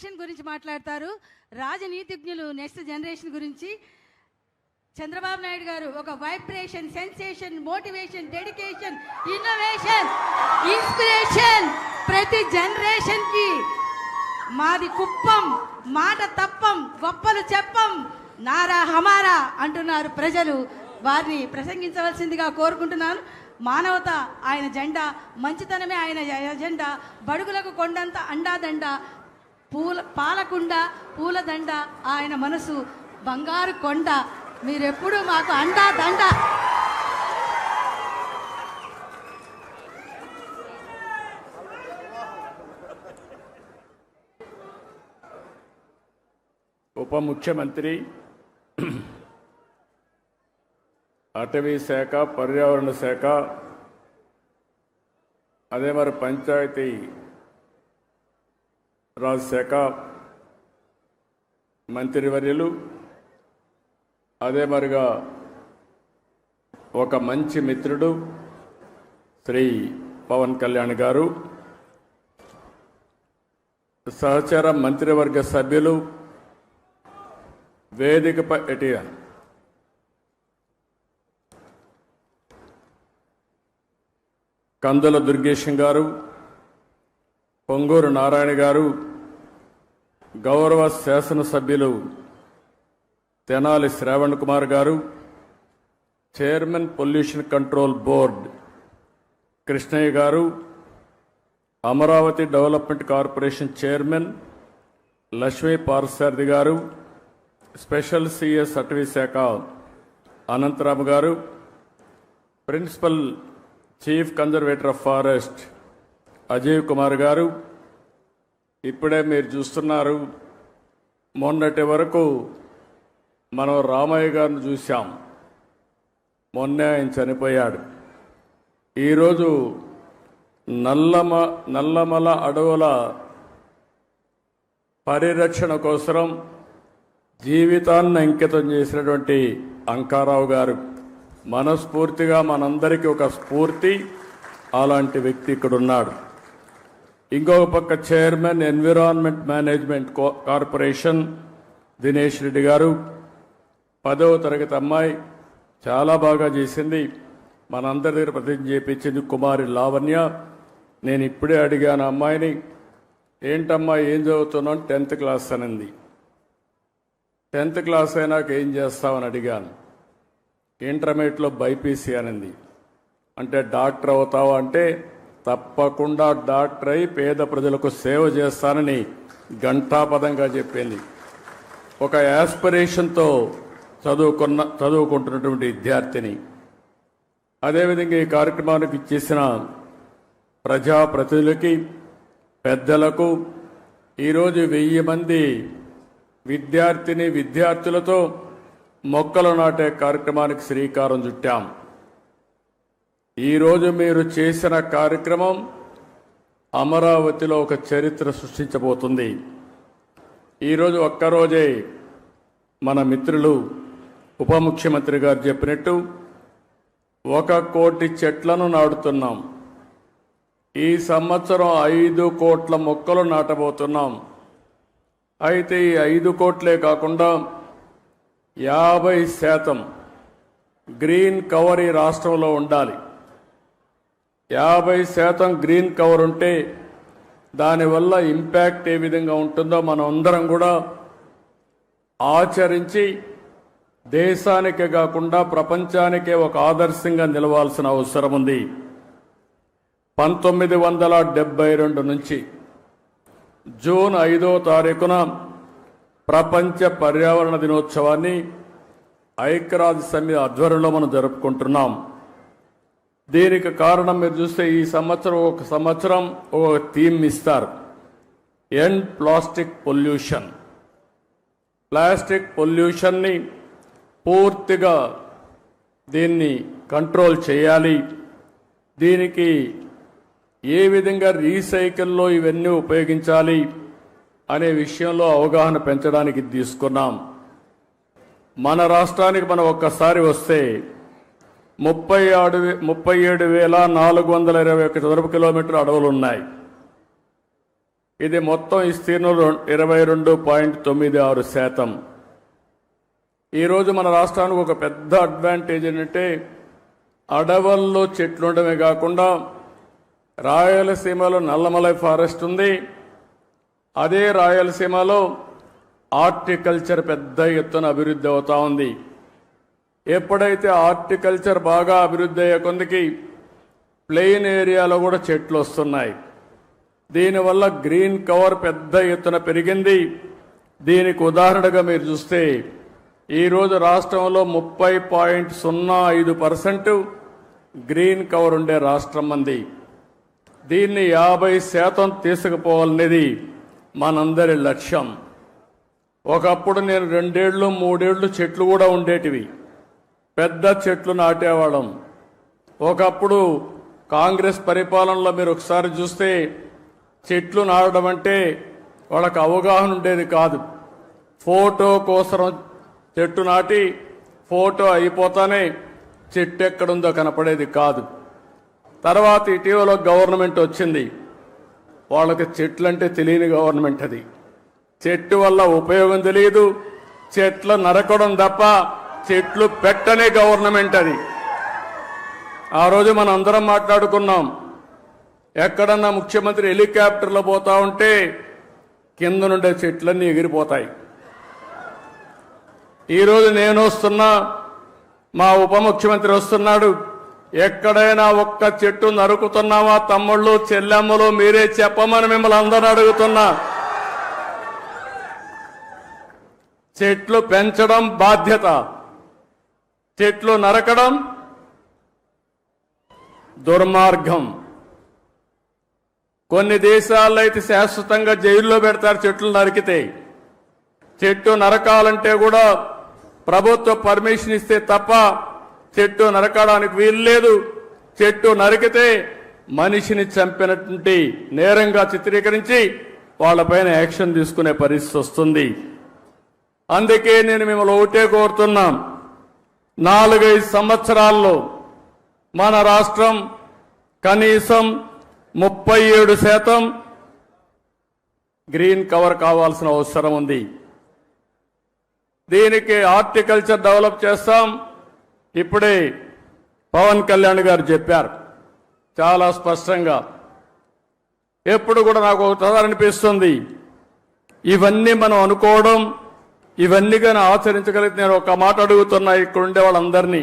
Action గురించి మాట్లాడతారు. రాజనీతిజ్ఞులు next generation గురించి. చంద్రబాబు నాయుడు గారు ఒక vibration, sensation, motivation, dedication, innovation, inspiration ప్రతి జనరేషన్ కి. మాది కుప్పం, మాట తప్పం, గొప్పలు చెప్పం, నారా హమారా అంటున్నారు ప్రజలు. వారిని ప్రసంగించవలసిందిగా కోరుకుంటున్నాను. మానవత ఆయన జెండా, మంచితనమే ఆయన ఎజెండా, బడుగులకు కొండంత అండాదండ, పాలకుండ పూలదండ ఆయన మనసు బంగారు కొండ. మీరెప్పుడు మాకు అండా దండ. ఉప ముఖ్యమంత్రి, అటవీ శాఖ, పర్యావరణ శాఖ, అదే మరి పంచాయతీ రాజ్ శాఖ మంత్రివర్యులు, అదే మరిగా ఒక మంచి మిత్రుడు శ్రీ పవన్ కళ్యాణ్ గారు, సహచర మంత్రివర్గ సభ్యులు, వేదికపై కందుల దుర్గేశం గారు, పొంగూరు నారాయణ గారు, గౌరవ శాసనసభ్యులు Tenali Sravan Kumar garu, chairman pollution control board Krishnaiah garu, Amaravati development corporation chairman Lakshmi Parthasarathi garu, special CS అటవీ శాఖ Anantharamu garu, principal chief conservator of forest Ajay Kumar garu. ఇప్పుడే మీరు చూస్తున్నారు, మొన్నటి వరకు మనం రామయ్య గారిని చూశాం, మొన్నే ఆయన చనిపోయాడు. ఈరోజు నల్లమల అడవుల పరిరక్షణ కోసం జీవితాన్ని అంకితం చేసినటువంటి అంకారావు గారు మనస్ఫూర్తిగా మనందరికీ ఒక స్ఫూర్తి. అలాంటి వ్యక్తి ఇక్కడ ఉన్నాడు. ఇంకొక పక్క chairman environment management corporation Dinesh Reddy గారు, 10వ తరగతి అమ్మాయి, చాలా బాగా చేసింది, మనందరి దగ్గర ప్రతిజ్ఞ చేయించింది కుమారి లావణ్య. నేను ఇప్పుడే అడిగాను అమ్మాయిని, ఏంటమ్మా ఏం చదువుతున్నావు? 10th క్లాస్ అనింది. 10th క్లాస్ అయినాక ఏం చేస్తామని అడిగాను. ఇంటర్మీడియట్లో బైపీసీ అనింది. అంటే డాక్టర్ అవుతావా అంటే తప్పకుండా డాక్టర్ అయి పేద ప్రజలకు సేవ చేస్తానని ఘంటాపదంగా చెప్పింది. ఒక యాస్పిరేషన్తో చదువుకుంటున్నటువంటి విద్యార్థిని. అదేవిధంగా ఈ కార్యక్రమానికి ఇచ్చేసిన ప్రజాప్రతినిధులకి, పెద్దలకు, ఈరోజు 1000 మంది విద్యార్థులతో మొక్కలు నాటే కార్యక్రమానికి శ్రీకారం చుట్టాం. ఈరోజు మీరు చేసిన కార్యక్రమం అమరావతిలో ఒక చరిత్ర సృష్టించబోతుంది. ఈరోజు ఒక్కరోజే మన మిత్రులు ఉప ముఖ్యమంత్రి గారు చెప్పినట్టు 1 కోటి చెట్లను నాటుతున్నాం. ఈ సంవత్సరం 5 కోట్ల మొక్కలు నాటబోతున్నాం. అయితే ఈ 5 కోట్లే కాకుండా 50% గ్రీన్ కవర్ ఈ రాష్ట్రంలో ఉండాలి. 50% గ్రీన్ కవర్ ఉంటే దానివల్ల ఇంపాక్ట్ ఏ విధంగా ఉంటుందో మనం అందరం కూడా ఆచరించి దేశానికే కాకుండా ప్రపంచానికే ఒక ఆదర్శంగా నిలవాల్సిన అవసరం ఉంది. 1972 నుంచి జూన్ 5వ తారీఖున ప్రపంచ పర్యావరణ దినోత్సవాన్ని ఐక్యరాజ్య సమితి ఆధ్వర్యంలో మనం జరుపుకుంటున్నాం. దీనికి కారణం మీరు చూస్తే ఈ సంవత్సరం ఒక థీమ్ ఇస్తారు, ఎండ్ ప్లాస్టిక్ పొల్యూషన్. ప్లాస్టిక్ పొల్యూషన్ని పూర్తిగా దీన్ని కంట్రోల్ చేయాలి. దీనికి ఏ విధంగా రీసైకిల్లో ఇవన్నీ ఉపయోగించాలి అనే విషయంలో అవగాహన పెంచడానికి తీసుకున్నాం. మన రాష్ట్రానికి మనం ఒక్కసారి వస్తే 37,421 చదరపు కిలోమీటర్ల అడవులు ఉన్నాయి. ఇది మొత్తం విస్తీర్ణంలో 22.96%. ఈరోజు మన రాష్ట్రానికి ఒక పెద్ద అడ్వాంటేజ్ ఏంటంటే అడవుల్లో చెట్లు ఉండడమే కాకుండా రాయలసీమలో నల్లమలై ఫారెస్ట్ ఉంది. అదే రాయలసీమలో హార్టికల్చర్ పెద్ద ఎత్తున అభివృద్ధి అవుతా ఉంది. ఎప్పుడైతే హార్టికల్చర్ బాగా అభివృద్ధి అయ్యే కొందికి ప్లెయిన్ ఏరియాలో కూడా చెట్లు వస్తున్నాయి. దీనివల్ల గ్రీన్ కవర్ పెద్ద ఎత్తున పెరిగింది. దీనికి ఉదాహరణగా మీరు చూస్తే ఈరోజు రాష్ట్రంలో 30.05% గ్రీన్ కవర్ ఉండే రాష్ట్రం మంది. దీన్ని 50% తీసుకుపోవాలనేది మనందరి లక్ష్యం. ఒకప్పుడు నేను 2 ఏళ్ళు 3 ఏళ్ళు చెట్లు కూడా ఉండేటివి, పెద్ద చెట్లు నాటేవాళ్ళం. ఒకప్పుడు కాంగ్రెస్ పరిపాలనలో మీరు ఒకసారి చూస్తే చెట్లు నాటడం అంటే వాళ్ళకి అవగాహన ఉండేది కాదు. ఫోటో కోసం చెట్టు నాటి ఫోటో అయిపోతానే చెట్టు ఎక్కడుందో కనపడేది కాదు. తర్వాత ఇటీవల గవర్నమెంట్ వచ్చింది, వాళ్ళకి చెట్లు అంటే తెలియని గవర్నమెంట్ అది. చెట్టు వల్ల ఉపయోగం తెలియదు, చెట్లు నరకడం తప్ప చెట్లు పెట్టనే గవర్నమెంట్ అది. ఆ రోజు మనం అందరం మాట్లాడుకున్నాం, ఎక్కడన్నా ముఖ్యమంత్రి హెలికాప్టర్లో పోతా ఉంటే కింద నుండే చెట్లన్నీ ఎగిరిపోతాయి. ఈరోజు నేను వస్తున్నా, మా ఉప ముఖ్యమంత్రి వస్తున్నాడు, ఎక్కడైనా ఒక్క చెట్టు నరుకుతున్నావా తమ్ముళ్ళు చెల్లెమ్మలు మీరే చెప్పమని మిమ్మల్ని అందరూ అడుగుతున్నా. చెట్లు పెంచడం బాధ్యత, చెట్లు నరకడం దుర్మార్గం. కొన్ని దేశాల్లో అయితే శాశ్వతంగా జైల్లో పెడతారు చెట్లు నరికితే. చెట్టు నరకాలంటే కూడా ప్రభుత్వ పర్మిషన్ ఇస్తే తప్ప చెట్టు నరకడానికి వీలు లేదు. చెట్టు నరికితే మనిషిని చంపినటువంటి నేరంగా చిత్రీకరించి వాళ్ళపైన యాక్షన్ తీసుకునే పరిస్థితి వస్తుంది. అందుకే నేను మిమ్మల్ని ఒకటే కోరుతున్నాం, 4-5 సంవత్సరాల్లో మన రాష్ట్రం కనీసం 37% గ్రీన్ కవర్ కావాల్సిన అవసరం ఉంది. దీనికి హార్టికల్చర్ డెవలప్ చేస్తాం. ఇప్పుడే పవన్ కళ్యాణ్ గారు చెప్పారు చాలా స్పష్టంగా. ఎప్పుడు కూడా నాకు ఒకసారి అనిపిస్తుంది, ఇవన్నీ మనం అనుకోవడం, ఇవన్నీ కానీ ఆచరించగలిగితే నేను ఒక మాట అడుగుతున్నా ఇక్కడ ఉండే వాళ్ళందరినీ,